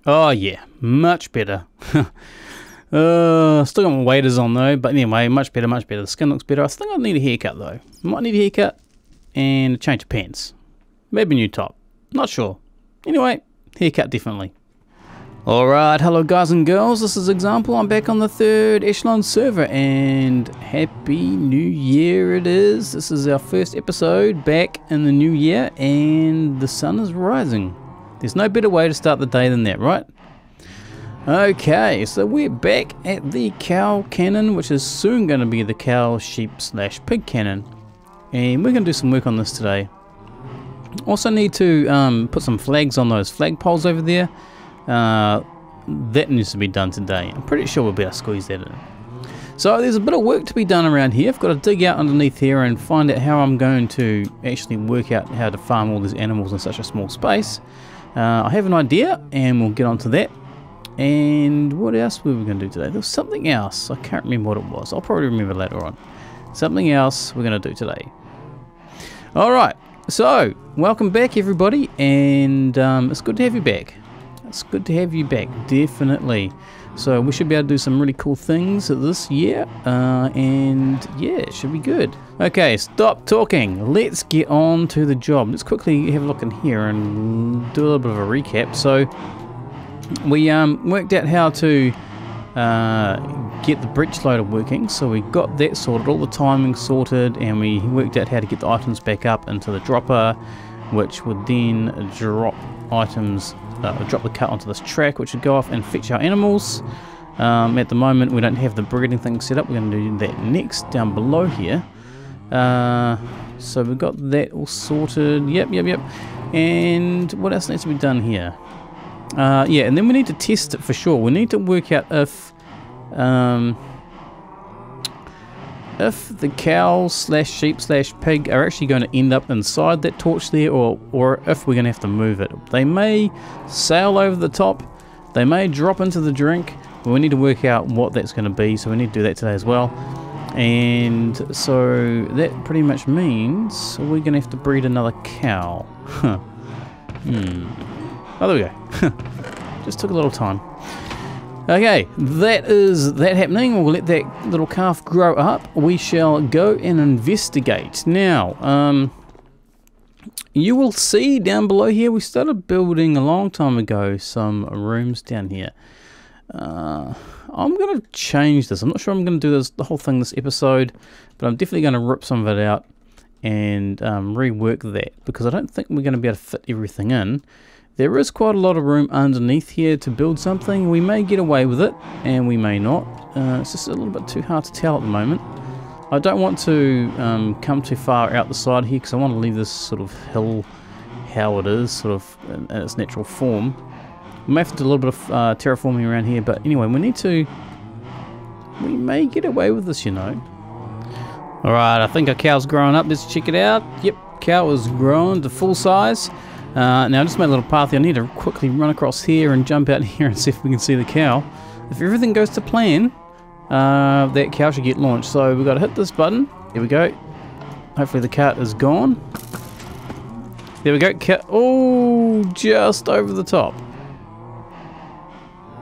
Oh yeah, much better. Still got my waders on though, but anyway, much better, much better. The skin looks better. I think I need a haircut though. Might need a haircut and a change of pants. Maybe a new top. Not sure. Anyway, haircut definitely. Alright, hello guys and girls, this is Example. I'm back on the Third Echelon Server and Happy New Year it is. This is our first episode back in the new year and the sun is rising. There's no better way to start the day than that, right? Okay, so we're back at the cow cannon, which is soon going to be the cow, sheep / pig cannon. And we're going to do some work on this today. Also need to put some flags on those flag poles over there. That needs to be done today. I'm pretty sure we'll be able to squeeze that in. So there's a bit of work to be done around here. I've got to dig out underneath here and find out how I'm going to actually work out how to farm all these animals in such a small space. I have an idea and we'll get onto that. And what else were we going to do today? There was something else. I can't remember what it was. I'll probably remember later on. Something else we're going to do today. Alright, so welcome back everybody, and it's good to have you back. It's good to have you back, definitely. So we should be able to do some really cool things this year, and yeah, it should be good. Okay, stop talking. Let's get on to the job. Let's quickly have a look in here and do a little bit of a recap. So we worked out how to get the breech loader working, so we got that sorted, all the timing sorted, and we worked out how to get the items back up into the dropper, which would then drop items, drop the cart onto this track, which would go off and fetch our animals. At the moment we don't have the breeding thing set up. We're going to do that next down below here. So we've got that all sorted. Yep. And what else needs to be done here? Yeah, and then we need to test it for sure. We need to work out if the cow / sheep / pig are actually going to end up inside that torch there, or if we're going to have to move it. They may sail over the top, they may drop into the drink, but we need to work out what that's going to be, so we need to do that today as well. And so that pretty much means we're going to have to breed another cow. Oh, there we go. Just took a little time. Okay, that is that happening. We'll let that little calf grow up. We shall go and investigate. Now, you will see down below here, we started building a long time ago some rooms down here. I'm going to change this. I'm not sure I'm going to do the whole thing this episode, but I'm definitely going to rip some of it out and rework that, because I don't think we're going to be able to fit everything in. There is quite a lot of room underneath here to build something. We may get away with it, and we may not. It's just a little bit too hard to tell at the moment. I don't want to come too far out the side here, because I want to leave this sort of hill how it is, sort of in its natural form. We may have to do a little bit of terraforming around here, but anyway, we may get away with this, you know. Alright, I think our cow's growing up. Let's check it out. Yep, cow is grown to full size. Now I just made a little path here. I need to quickly run across here and jump out here and see if we can see the cow. If everything goes to plan, that cow should get launched. So we've got to hit this button. There we go. Hopefully the cart is gone. There we go. Oh, just over the top.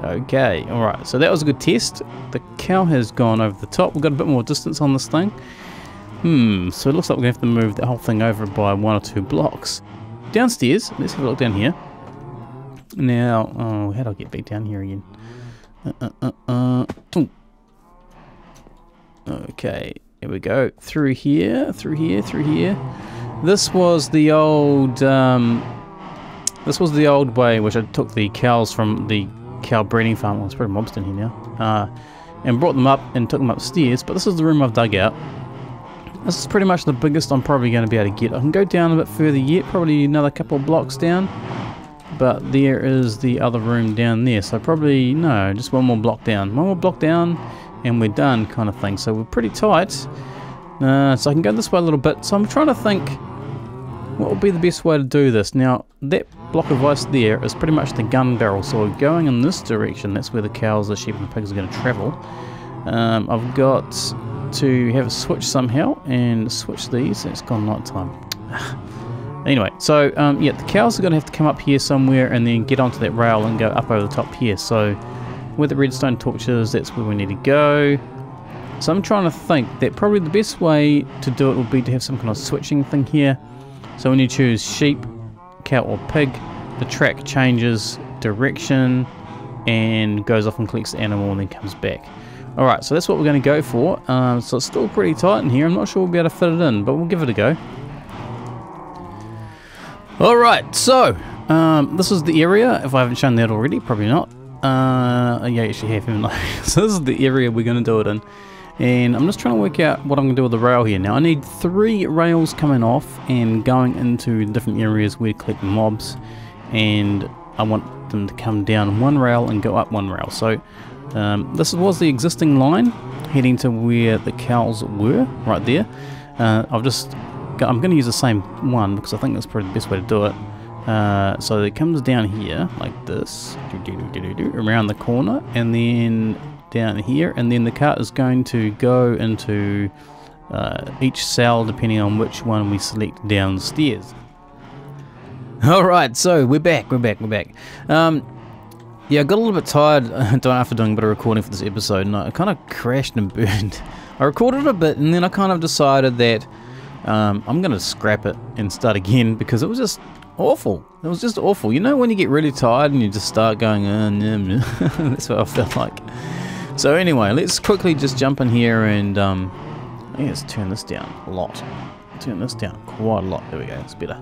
Okay, alright. So that was a good test. The cow has gone over the top. We've got a bit more distance on this thing. So it looks like we're going to have to move the whole thing over by 1 or 2 blocks. Downstairs, let's have a look down here. Now, oh, how do I get back down here again? Okay, here we go. Through here. This was the old way, which I took the cows from the cow breeding farm. Well, there's probably mobs down here now. And brought them up and took them upstairs. But this is the room I've dug out. This is pretty much the biggest I'm probably going to be able to get. I can go down a bit further yet, probably another couple of blocks down. But there is the other room down there, so probably, no, just one more block down. One more block down and we're done, kind of thing. So we're pretty tight. So I can go this way a little bit. So I'm trying to think what would be the best way to do this. Now, that block of ice there is pretty much the gun barrel. So we're going in this direction. That's where the cows, the sheep and the pigs are going to travel. I've got to have a switch somehow and switch these. It's gone night time. Anyway, so yeah, the cows are going to have to come up here somewhere and then get onto that rail and go up over the top here. So where the redstone torch is, that's where we need to go. So I'm trying to think that probably the best way to do it would be to have some kind of switching thing here. So when you choose sheep, cow or pig, the track changes direction and goes off and collects the animal and then comes back. Alright, so that's what we're going to go for. So it's still pretty tight in here. I'm not sure we'll be able to fit it in, but we'll give it a go. Alright, so this is the area. If I haven't shown that already, probably not. Yeah, I actually have, haven't I? So this is the area we're going to do it in. And I'm just trying to work out what I'm going to do with the rail here. Now I need 3 rails coming off and going into different areas where to collect mobs. And I want them to come down 1 rail and go up 1 rail. So this was the existing line heading to where the cows were, right there. I'm going to use the same one because I think that's probably the best way to do it. So it comes down here like this, around the corner, and then down here, and then the cart is going to go into each cell depending on which one we select downstairs. Alright, so we're back. Yeah, I got a little bit tired after doing a bit of recording for this episode, and I kind of crashed and burned. I recorded a bit, and then I kind of decided that I'm going to scrap it and start again because it was just awful. It was just awful. You know when you get really tired and you just start going, that's what I felt like. So anyway, let's quickly just jump in here and let's turn this down a lot. Turn this down quite a lot. There we go, it's better.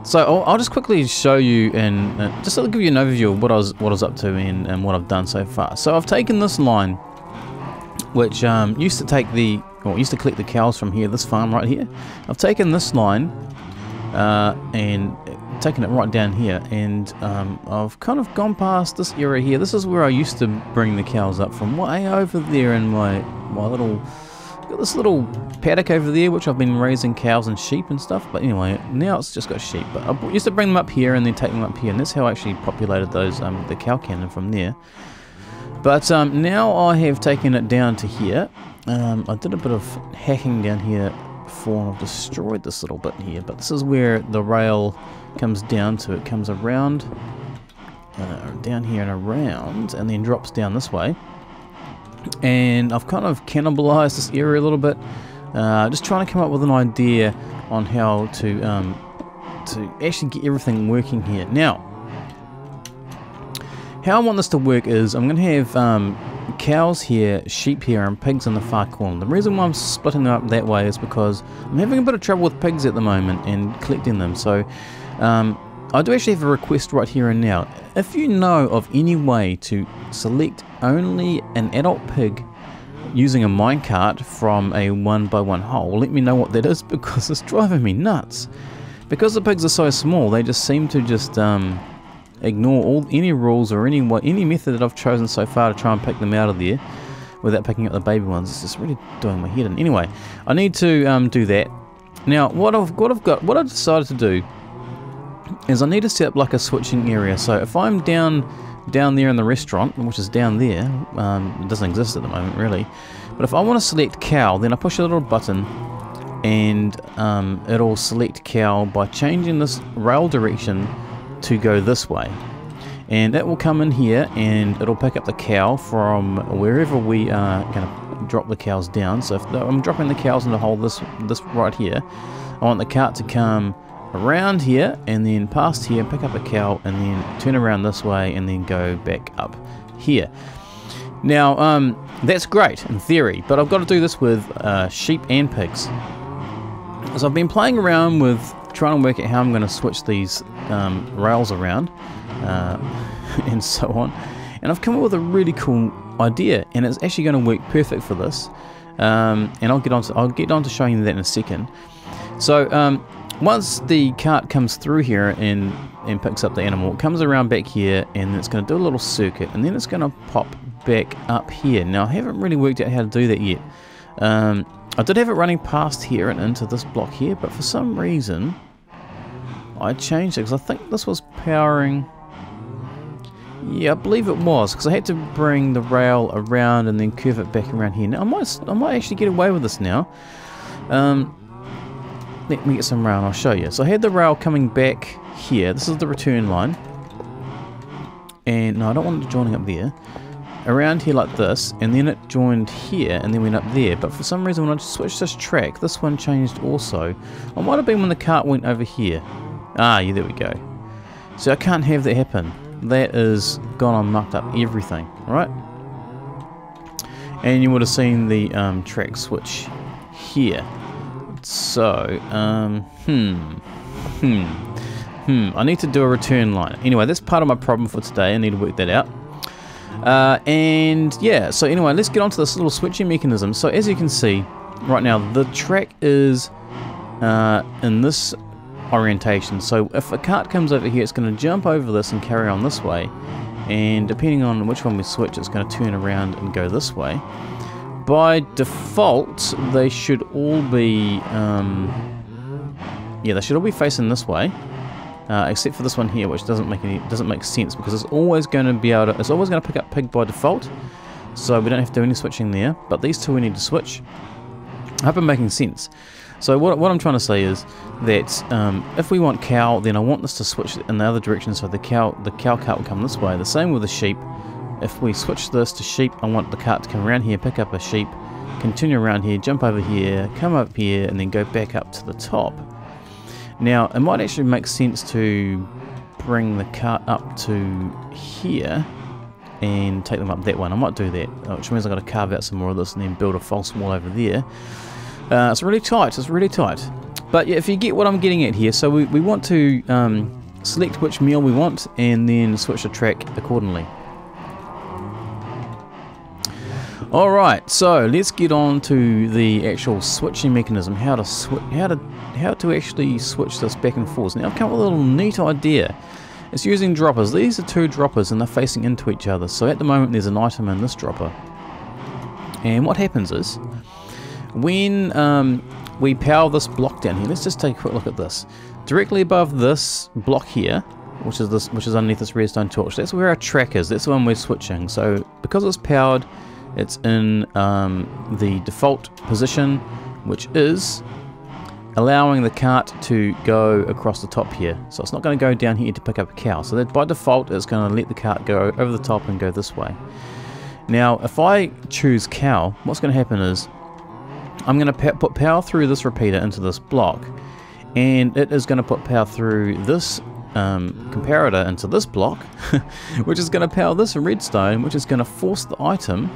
So I'll just quickly show you and just to give you an overview of what I was up to and what I've done so far. So I've taken this line, which used to collect the cows from here, this farm right here. I've taken this line and taken it right down here, and I've kind of gone past this area here. This is where I used to bring the cows up from, way over there in my little, got this little paddock over there which I've been raising cows and sheep and stuff, but anyway, now it's just got sheep. But I used to bring them up here and then take them up here, and that's how I actually populated those the cow cannon from there. But now I have taken it down to here. I did a bit of hacking down here before, and I've destroyed this little bit here, but this is where the rail comes down to. It comes around down here and around, and then drops down this way. And I've kind of cannibalized this area a little bit, just trying to come up with an idea on how to actually get everything working here. Now, how I want this to work is I'm going to have cows here, sheep here, and pigs in the far corner. The reason why I'm splitting them up that way is because I'm having a bit of trouble with pigs at the moment and collecting them. So I do actually have a request right here and now. If you know of any way to select only an adult pig using a minecart from a 1x1 hole, let me know what that is, because it's driving me nuts. Because the pigs are so small, they just seem to just ignore any rules or any method that I've chosen so far to try and pick them out of there without picking up the baby ones. It's just really doing my head in. Anyway, I need to do that. Now, what I've decided to do is I need to set up like a switching area. So if I'm down there in the restaurant, which is down there, it doesn't exist at the moment really, but if I want to select cow, then I push a little button and it'll select cow by changing this rail direction to go this way, and that will come in here and it'll pick up the cow from wherever we are going to drop the cows down. So if I'm dropping the cows in the hole this right here, I want the cart to come around here and then past here, pick up a cow, and then turn around this way and then go back up here. Now that's great in theory, but I've got to do this with sheep and pigs. So I've been playing around with trying to work out how I'm going to switch these rails around and so on, and I've come up with a really cool idea, and it's actually going to work perfect for this, and I'll get on to showing you that in a second. So once the cart comes through here and picks up the animal, it comes around back here and it's going to do a little circuit, and then it's going to pop back up here. Now I haven't really worked out how to do that yet. I did have it running past here and into this block here, but for some reason I changed it because I think this was powering. Yeah, I believe it was, because I had to bring the rail around and then curve it back around here. Now I might actually get away with this now. let me get some rail and I'll show you. So I had the rail coming back here. This is the return line. And no, I don't want it joining up there. Around here like this, and then it joined here and then went up there. But for some reason when I switched this track, this one changed also. It might have been when the cart went over here. Ah, yeah, there we go. So I can't have that happen. That is gone and mucked up everything, right? And you would have seen the track switch here. So, I need to do a return line. Anyway, that's part of my problem for today. I need to work that out. And yeah, so anyway, let's get onto this little switching mechanism. So as you can see, right now, the track is in this orientation. So if a cart comes over here, it's going to jump over this and carry on this way. And depending on which one we switch, it's going to turn around and go this way. By default, they should all be, yeah, they should all be facing this way, except for this one here, which doesn't make sense because it's always going to be able to, it's always going to pick up pig by default, so we don't have to do any switching there. But these two we need to switch. I hope I'm making sense. So what I'm trying to say is that if we want cow, then I want this to switch in the other direction, so the cow cart will come this way. The same with the sheep. If we switch this to sheep, I want the cart to come around here, pick up a sheep, continue around here, jump over here, come up here, and then go back up to the top. Now, it might actually make sense to bring the cart up to here and take them up that one. I might do that, which means I've got to carve out some more of this and then build a false wall over there. It's really tight, But yeah, if you get what I'm getting at here, so we want to select which meal we want and then switch the track accordingly. Alright, so let's get on to the actual switching mechanism, how to actually switch this back and forth. Now I've come up with a little neat idea. It's using droppers. These are two droppers and they're facing into each other. So at the moment there's an item in this dropper. And what happens is, when we power this block down here, let's just take a quick look at this. Directly above this block here, which is underneath this redstone torch, that's where our track is. That's the one we're switching. So because it's powered, it's in the default position, which is allowing the cart to go across the top here. So it's not going to go down here to pick up a cow. So that by default it's going to let the cart go over the top and go this way. Now if I choose cow, what's going to happen is I'm going to put power through this repeater into this block, and it is going to put power through this comparator into this block, which is going to power this redstone, which is going to force the item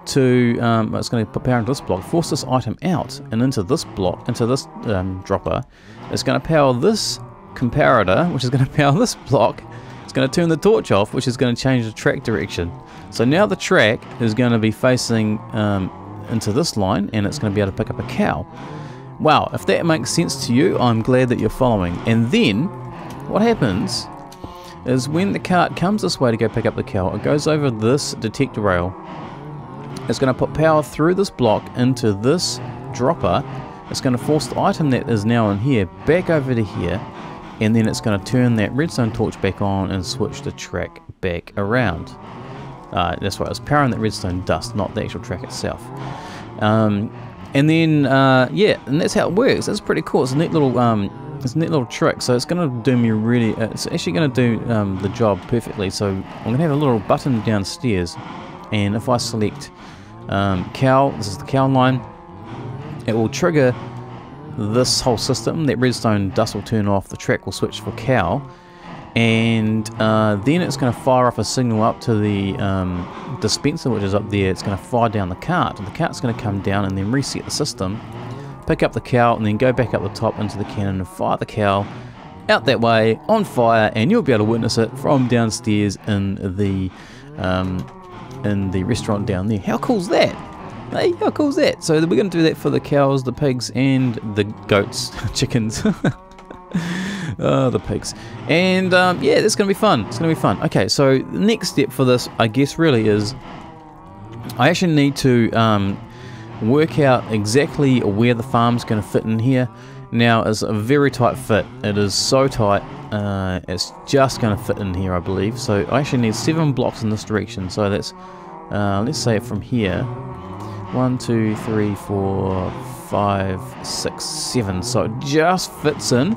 to, it's going to put power into this block, force this item out and into this block, into this dropper. It's going to power this comparator, which is going to power this block. It's going to turn the torch off, which is going to change the track direction. So now the track is going to be facing into this line, and it's going to be able to pick up a cow. Wow, if that makes sense to you, I'm glad that you're following. And then what happens is when the cart comes this way to go pick up the cow, it goes over this detector rail. It's going to put power through this block into this dropper. It's going to force the item that is now in here back over to here, and then it's going to turn that redstone torch back on and switch the track back around. That's right, it's powering that redstone dust, not the actual track itself. And then yeah, and that's how it works. That's pretty cool. It's a neat little trick. So it's going to do me really, it's actually going to do the job perfectly. So I'm going to have a little button downstairs, and if I select cow, this is the cow line, it will trigger this whole system. That redstone dust will turn off, the track will switch for cow, and then it's going to fire off a signal up to the dispenser, which is up there. It's going to fire down the cart, and the cart's going to come down and then reset the system, pick up the cow, and then go back up the top into the cannon and fire the cow out that way on fire, and you'll be able to witness it from downstairs in the restaurant down there. How cool's that? Hey, how cool's that? So we're going to do that for the cows, the pigs, and the goats, chickens. The pigs. And yeah, that's going to be fun. It's going to be fun. Okay, so the next step for this, I guess, really is I actually need to work out exactly where the farm's going to fit in here. Now, it's a very tight fit. It is so tight, it's just going to fit in here, I believe. So I actually need 7 blocks in this direction. So that's, let's say from here, 1, 2, 3, 4, 5, 6, 7. So it just fits in.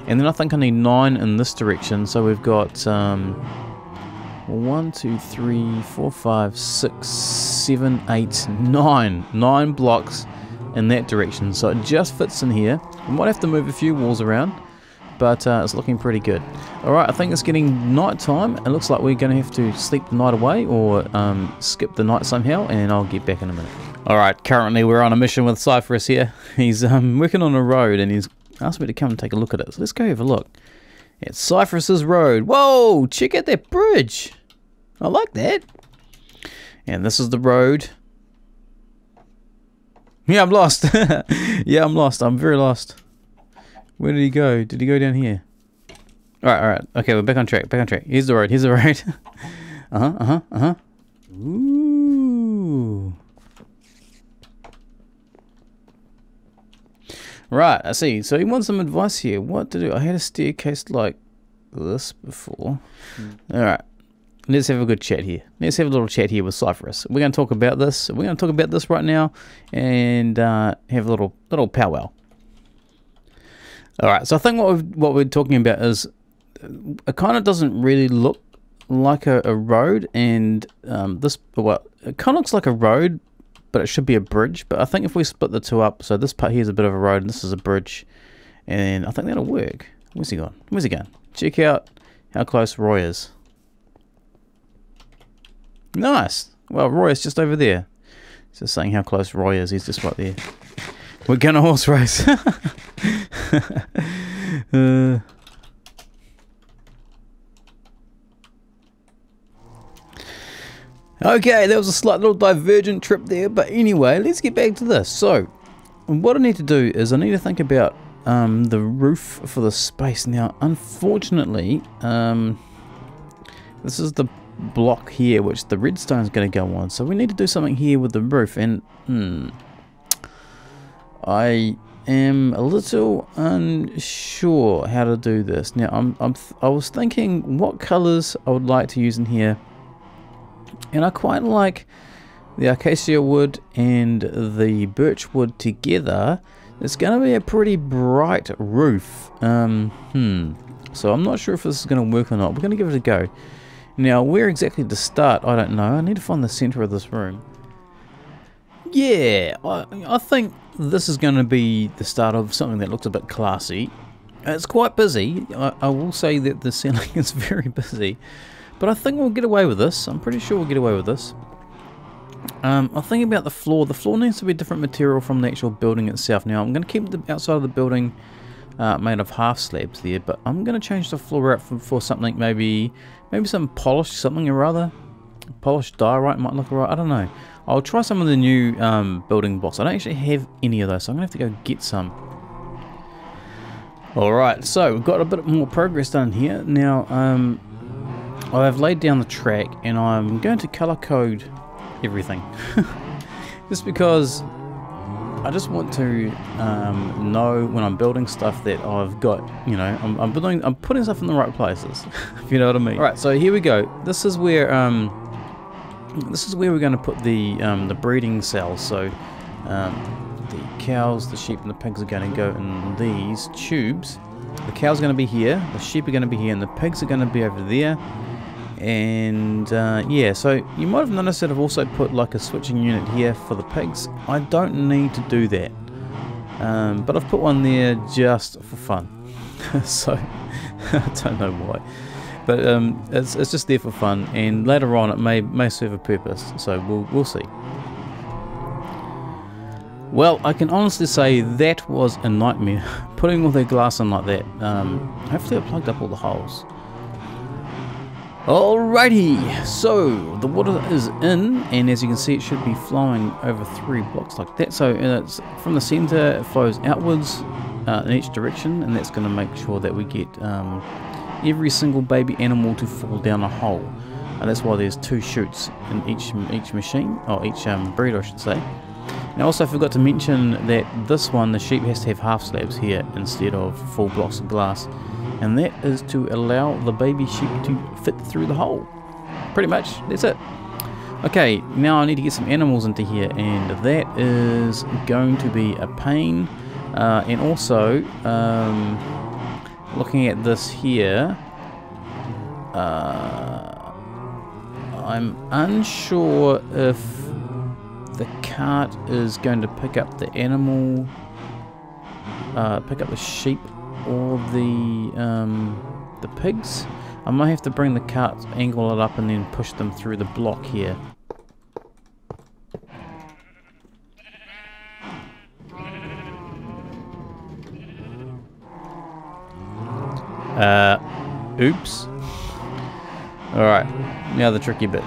And then I think I need 9 in this direction. So we've got 1, 2, 3, 4, 5, 6, 7, 8, 9. 9 blocks in that direction. So it just fits in here. We might have to move a few walls around, but it's looking pretty good. Alright, I think it's getting night time. It looks like we're going to have to sleep the night away or skip the night somehow, and I'll get back in a minute. Alright, currently we're on a mission with Seiferus here. He's working on a road and he's asked me to come and take a look at it. So let's go have a look. It's Seiferus's road. Whoa, check out that bridge. I like that. And this is the road. Yeah, I'm lost. Yeah, I'm lost. I'm very lost. Where did he go? Did he go down here? Alright. Okay, we're back on track. Here's the road. Ooh. Right, I see. So he wants some advice here. What to do? I had a staircase like this before. Alright. Let's have a good chat here. Let's have a little chat here with Seiferus. We're going to talk about this. We're going to talk about this right now and have a little powwow. Alright, so I think what we're talking about is it kind of doesn't really look like a road, and well, it kind of looks like a road, but it should be a bridge. But I think if we split the two up, so this part here is a bit of a road and this is a bridge, and I think that'll work. Where's he gone? Where's he going? Check out how close Roy is. Nice. Well, Roy is just over there. He's just saying how close Roy is. He's just right there. We're gonna horse race. Okay, that was a slight little divergent trip there, but anyway, let's get back to this. So, what I need to do is I need to think about the roof for the space. Now, unfortunately, this is the block here which the redstone is going to go on, so we need to do something here with the roof, and I am a little unsure how to do this. Now, I was thinking what colors I would like to use in here. And I quite like the acacia wood and the birch wood together. It's going to be a pretty bright roof. So I'm not sure if this is going to work or not. We're going to give it a go. Now, where exactly to start, I don't know. I need to find the center of this room. Yeah, I think this is going to be the start of something that looks a bit classy. It's quite busy. I will say that the ceiling is very busy. But I think we'll get away with this. I'm pretty sure we'll get away with this. I'm thinking about the floor. The floor needs to be a different material from the actual building itself. Now, I'm going to keep the outside of the building made of half slabs there, but I'm going to change the floor out for something, maybe some polished something or other. Polished diorite might look alright. I don't know. I'll try some of the new building blocks. I don't actually have any of those, so I'm going to have to go get some. Alright, so we've got a bit more progress done here. Now, I've laid down the track and I'm going to color code everything. Just because I just want to know when I'm building stuff that I've got, you know, I'm putting stuff in the right places. If you know what I mean. Alright, so here we go. This is where we're going to put the breeding cells. So the cows, the sheep and the pigs are going to go in these tubes. The cows are going to be here, the sheep are going to be here, and the pigs are going to be over there. And yeah, so you might have noticed that I've also put like a switching unit here for the pigs. I don't need to do that, but I've put one there just for fun. So I don't know why, but it's just there for fun, and later on it may serve a purpose. So we'll see. Well, I can honestly say that was a nightmare putting all that glass in like that. Hopefully I plugged up all the holes. Alrighty, so the water is in, and as you can see it should be flowing over 3 blocks like that. So it's from the center, it flows outwards in each direction, and that's going to make sure that we get every single baby animal to fall down a hole. And that's why there's 2 chutes in each machine, or each breeder I should say. Now also I forgot to mention that this one, the sheep has to have half slabs here instead of full blocks of glass. And that is to allow the baby sheep to fit through the hole. Pretty much, that's it. Okay, now I need to get some animals into here, and that is going to be a pain. And also, looking at this here, I'm unsure if the cart is going to pick up the animal, pick up the sheep or the pigs. I might have to bring the cart, angle it up, and then push them through the block here. Oops. Alright, now the tricky bit.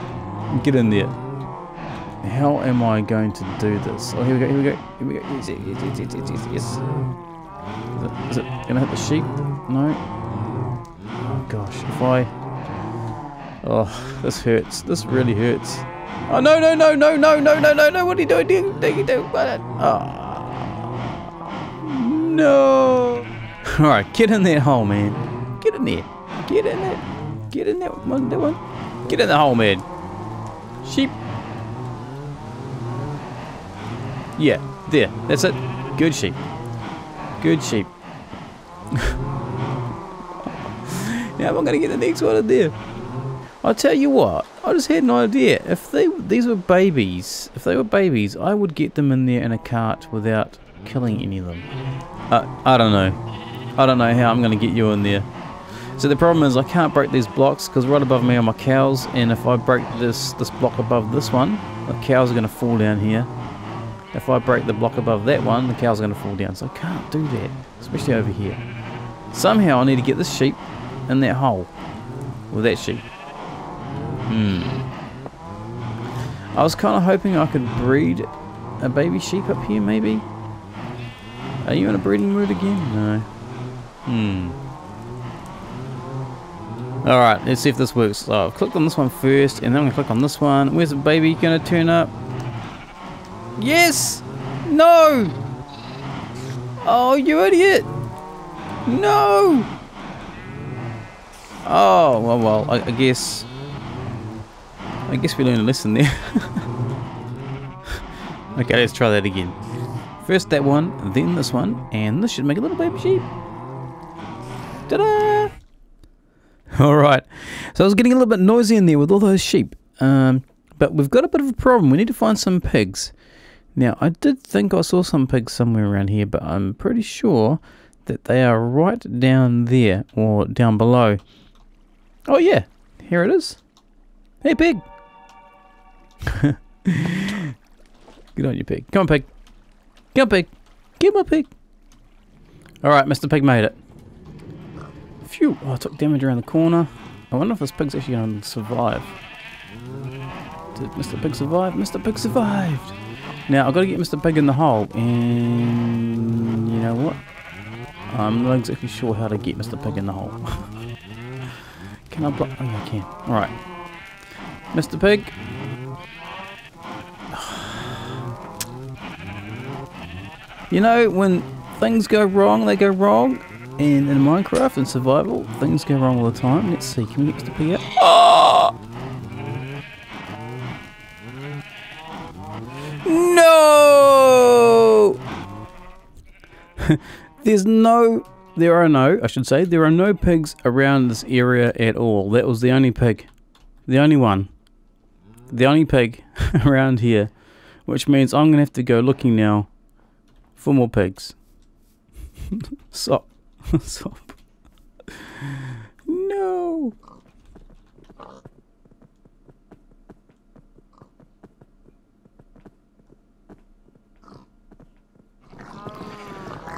Get in there. How am I going to do this? Oh, here we go, here we go, here we go. Yes, yes, yes, yes, yes, yes, yes. Is it gonna hit the sheep? No. Oh gosh, if I... Oh, this hurts. This really hurts. Oh, no, no, no, no, no, no, no, no, no. What are you doing? Oh. No. Alright, get in that hole, man. Get in there. Get in there. Get in that one. That one. Get in the hole, man. Sheep. Yeah, there. That's it. Good sheep. Good sheep. Now I'm going to get the next one in there. I'll tell you what. I just had an idea. If these were babies, I would get them in there in a cart without killing any of them. I don't know. I don't know how I'm going to get you in there. So the problem is I can't break these blocks because right above me are my cows, and if I break this block above this one, the cows are going to fall down here. If I break the block above that one, the cows are going to fall down. So I can't do that, especially over here. Somehow I need to get this sheep in that hole with that sheep. I was kind of hoping I could breed a baby sheep up here, maybe. Are you in a breeding mood again? No. Alright, let's see if this works. So I've clicked on this one first, and then I'm going to click on this one. Where's the baby going to turn up? Yes! No! Oh, you idiot! No! Oh, well, I guess we learned a lesson there. Okay, let's try that again. First that one, then this one, and this should make a little baby sheep. Ta-da! Alright, so I was getting a little bit noisy in there with all those sheep. But we've got a bit of a problem. We need to find some pigs. Now, I did think I saw some pigs somewhere around here, but I'm pretty sure that they are right down there, or down below. Oh yeah, here it is. Hey pig! Get on you pig. Come on pig. Come on pig. Come on pig. Alright, Mr. Pig made it. Phew, oh, I took damage around the corner. I wonder if this pig's actually going to survive. Did Mr. Pig survive? Mr. Pig survived! Now, I've got to get Mr. Pig in the hole, and you know what? I'm not exactly sure how to get Mr. Pig in the hole. Can I block? Oh, yeah, I can. Alright. Mr. Pig. You know, when things go wrong, they go wrong. And in Minecraft and survival, things go wrong all the time. Let's see, can we get Mr. Pig out? Oh! No! There are no pigs around this area at all. That was the only pig. The only one. The only pig around here. Which means I'm going to have to go looking now for more pigs. Stop. Stop. No.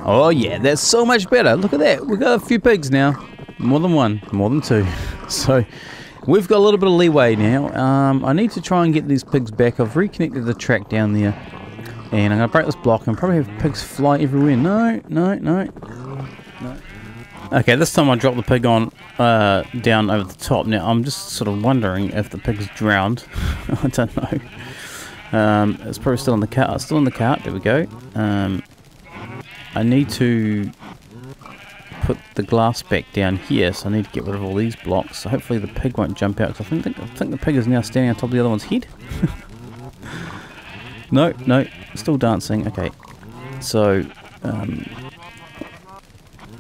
Oh yeah, that's so much better. Look at that. We've got a few pigs now. More than one. More than two. So we've got a little bit of leeway now. I need to try and get these pigs back. I've reconnected the track down there. And I'm going to break this block and probably have pigs fly everywhere. No. Okay, this time I dropped the pig on down over the top. Now I'm just sort of wondering if the pig's drowned. I don't know. It's probably still in the cart. Still in the cart. There we go. I need to put the glass back down here, so I need to get rid of all these blocks. So hopefully the pig won't jump out, because I think the pig is now standing on top of the other one's head. No, still dancing. Okay, so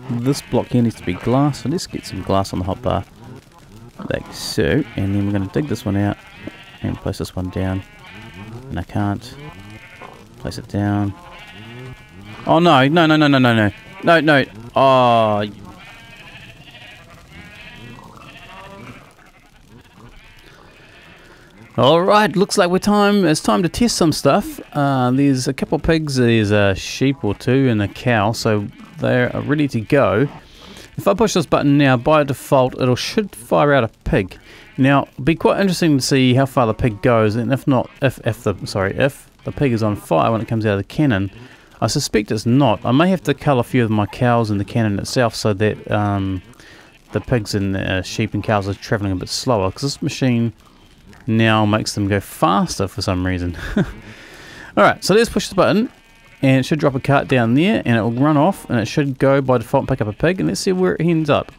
this block here needs to be glass, so let's get some glass on the hotbar, like so, and then we're going to dig this one out and place this one down, and I can't place it down. Oh no, oh. Alright, looks like it's time to test some stuff. There's a couple of pigs, there's a sheep or two and a cow, so they're ready to go. If I push this button now, by default it should fire out a pig. Now, it'll be quite interesting to see how far the pig goes, and if the pig is on fire when it comes out of the cannon. I suspect it's not. I may have to cull a few of my cows in the cannon itself so that the pigs and sheep and cows are travelling a bit slower, because this machine now makes them go faster for some reason. Alright, so let's push the button, and it should drop a cart down there, and it will run off, and it should go by default and pick up a pig, and let's see where it ends up.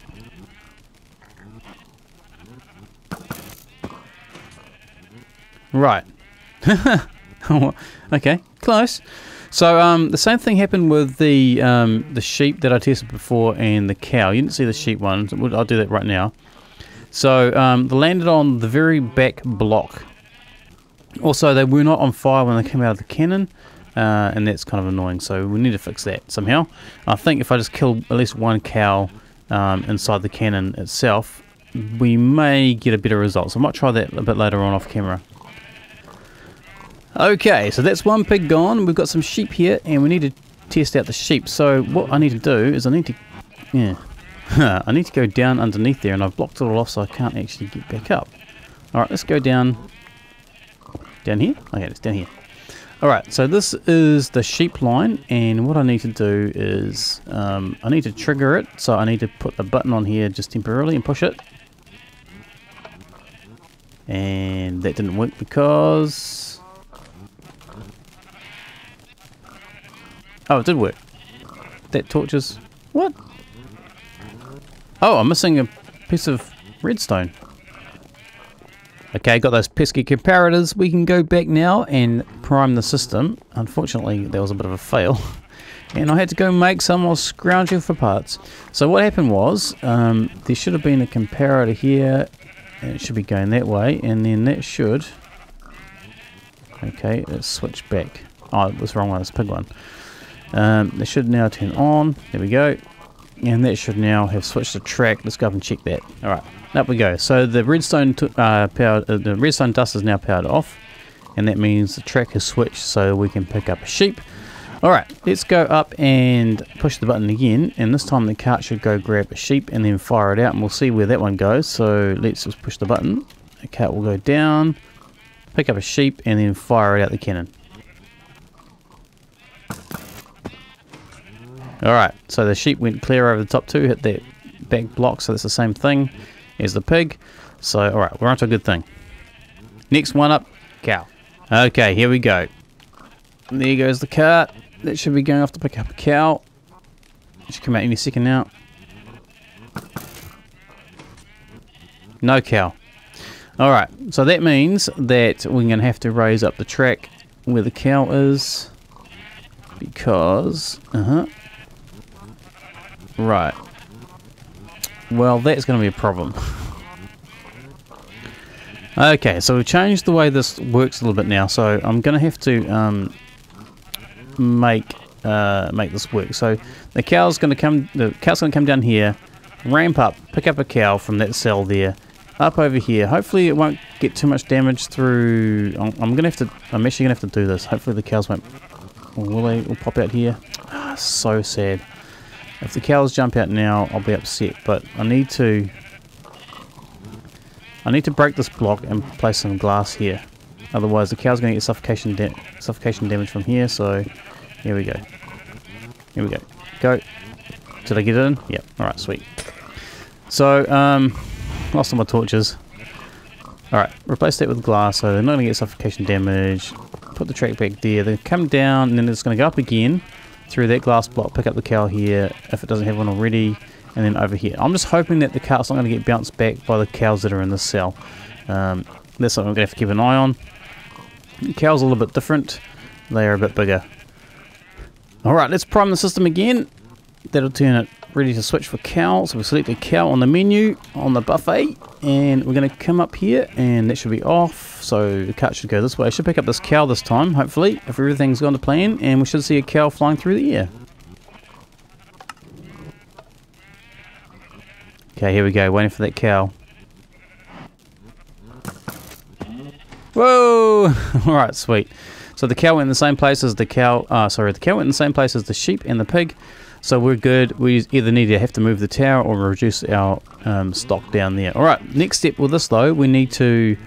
Right. Okay, close. So the same thing happened with the sheep that I tested before and the cow. You didn't see the sheep one. I'll do that right now. So they landed on the very back block. Also, they were not on fire when they came out of the cannon, and that's kind of annoying. So we need to fix that somehow. I think if I just kill at least one cow inside the cannon itself, we may get a better result. So I might try that a bit later on off camera. Okay, so that's one pig gone. We've got some sheep here, and we need to test out the sheep. So what I need to do is I need to go down underneath there, and I've blocked it all off so I can't actually get back up. Alright, let's go down here? Okay, it's down here. Alright, so this is the sheep line, and what I need to do is I need to trigger it, so I need to put a button on here just temporarily and push it. And that didn't work because... Oh, it did work. That torches... What? Oh, I'm missing a piece of redstone. Okay, got those pesky comparators. We can go back now and prime the system. Unfortunately, that was a bit of a fail. And I had to go make some more scrounging for parts. So what happened was, there should have been a comparator here. And it should be going that way. And then that should... Okay, let's switch back. Oh, it was the wrong one. It's the pig one. They should now turn on. There we go. And that should now have switched to track. Let's go up and check that. Alright, up we go. So the redstone the redstone dust is now powered off, and that means the track has switched so we can pick up a sheep. Alright, let's go up and push the button again, and this time the cart should go grab a sheep and then fire it out, and we'll see where that one goes. So let's just push the button. The cart will go down, pick up a sheep, and then fire it out the cannon. Alright, so the sheep went clear over the top too, hit that back block, so that's the same thing as the pig. So, alright, we're on to a good thing. Next one up, cow. Okay, here we go. There goes the cart. That should be going off to pick up a cow. It should come out any second now. No cow. Alright, so that means that we're going to have to raise up the track where the cow is. Because... Right. Well, that's going to be a problem. Okay, so we've changed the way this works a little bit now. So I'm going to have to make this work. So the cow's going to come down here, ramp up, pick up a cow from that cell there, up over here. Hopefully it won't get too much damage through. I'm actually going to have to do this. Hopefully the cows won't. Will pop out here? Ah, so sad. If the cows jump out now, I'll be upset, but I need to break this block and place some glass here. Otherwise, the cow's going to get suffocation damage from here. So, here we go. Here we go. Go. Did I get it in? Yep. All right. Sweet. So, lost all my torches. All right. Replace that with glass, so they're not going to get suffocation damage. Put the track back there. They come down, and then it's going to go up again through that glass block, pick up the cow here if it doesn't have one already, and then over here. I'm just hoping that the cart's not going to get bounced back by the cows that are in this cell. That's something I'm going to have to keep an eye on. The cows are a little bit different. They are a bit bigger. Alright, let's prime the system again. That'll turn it ready to switch for cow. So we'll select a cow on the menu, on the buffet, and we're going to come up here, and that should be off. So the cart should go this way. I should pick up this cow this time, hopefully, if everything's gone to plan, and we should see a cow flying through the air. Okay, here we go, waiting for that cow. Whoa! Alright, sweet. So the cow went in the same place as the cow, the cow went in the same place as the sheep and the pig. So we're good. We either need to have to move the tower or reduce our stock down there. Alright, next step with this though, we need to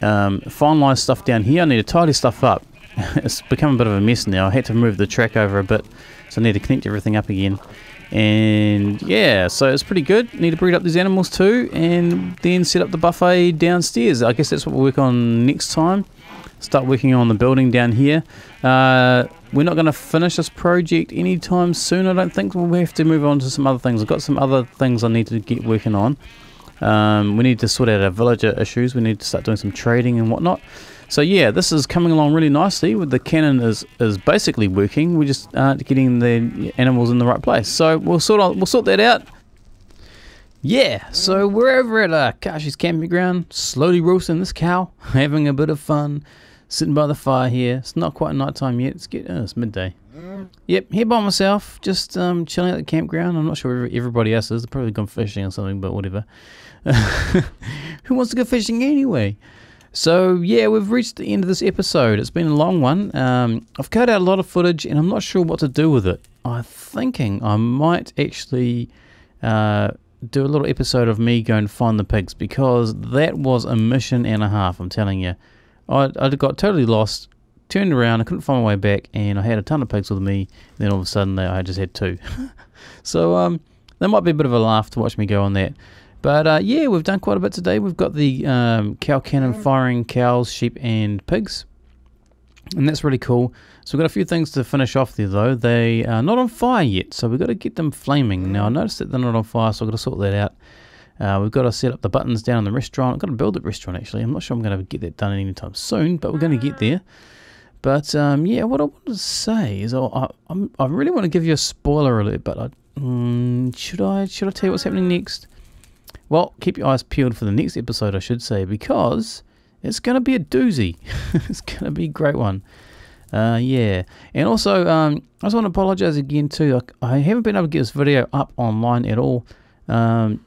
finalise stuff down here. I need to tidy stuff up. It's become a bit of a mess now. I had to move the track over a bit, so I need to connect everything up again. And yeah, so it's pretty good. Need to breed up these animals too, and then set up the buffet downstairs. I guess that's what we'll work on next time. Start working on the building down here. We're not going to finish this project anytime soon, I don't think. We'll have to move on to some other things. I've got some other things I need to get working on. We need to sort out our villager issues. We need to start doing some trading and whatnot. So yeah, this is coming along really nicely. With the cannon is basically working. We're just getting the animals in the right place. So we'll sort that out. Yeah, so we're over at Kashi's camping ground, slowly roasting this cow, having a bit of fun, sitting by the fire here. It's not quite night time yet. It's midday. Yep, here by myself, just chilling at the campground. I'm not sure where everybody else is. They're probably gone fishing or something, but whatever. Who wants to go fishing anyway? So yeah, we've reached the end of this episode. It's been a long one. I've cut out a lot of footage and I'm not sure what to do with it. I'm thinking I might actually do a little episode of me going to find the pigs, because that was a mission and a half, I'm telling you. I got totally lost, turned around, I couldn't find my way back, and I had a ton of pigs with me, and then all of a sudden I just had 2. So that might be a bit of a laugh to watch me go on that. But yeah, we've done quite a bit today. We've got the cow cannon firing cows, sheep and pigs, and that's really cool. So we've got a few things to finish off there though. They are not on fire yet, so we've got to get them flaming. Now I noticed that they're not on fire, so I've got to sort that out. We've got to set up the buttons down in the restaurant. I've got to build the restaurant actually. I'm not sure I'm going to get that done anytime soon, but we're going to get there. But yeah, what I want to say is I really want to give you a spoiler alert, but should I tell you what's happening next? Well, keep your eyes peeled for the next episode, I should say, because it's going to be a doozy. It's going to be a great one. Yeah, and also I just want to apologize again too. I haven't been able to get this video up online at all. The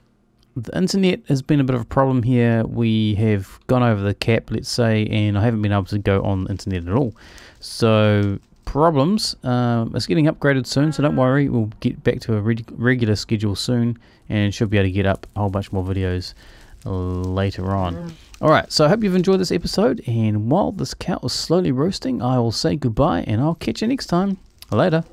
internet has been a bit of a problem here. We have gone over the cap, let's say, and I haven't been able to go on the internet at all. So problems. It's getting upgraded soon, so don't worry. We'll get back to a regular schedule soon, and should be able to get up a whole bunch more videos later on. Alright, so I hope you've enjoyed this episode, and while this cow is slowly roasting, I will say goodbye, and I'll catch you next time. Later.